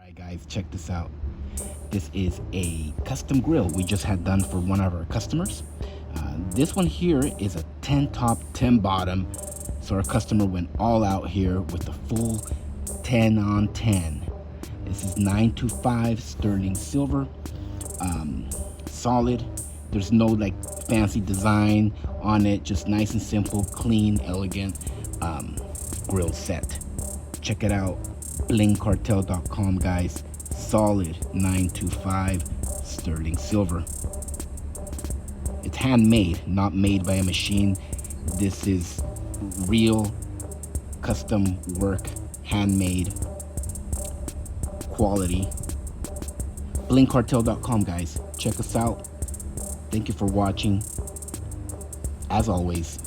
Alright guys, check this out. This is a custom grill we just had done for one of our customers. This one here is a 10 top, 10 bottom. So our customer went all out here with the full 10 on 10. This is 925 sterling silver, solid. There's no like fancy design on it, just nice and simple, clean, elegant grill set. Check it out, blingcartel.com guys. Solid 925 sterling silver. It's handmade, not made by a machine. This is real custom work, handmade quality. blingcartel.com guys, check us out. Thank you for watching. As always,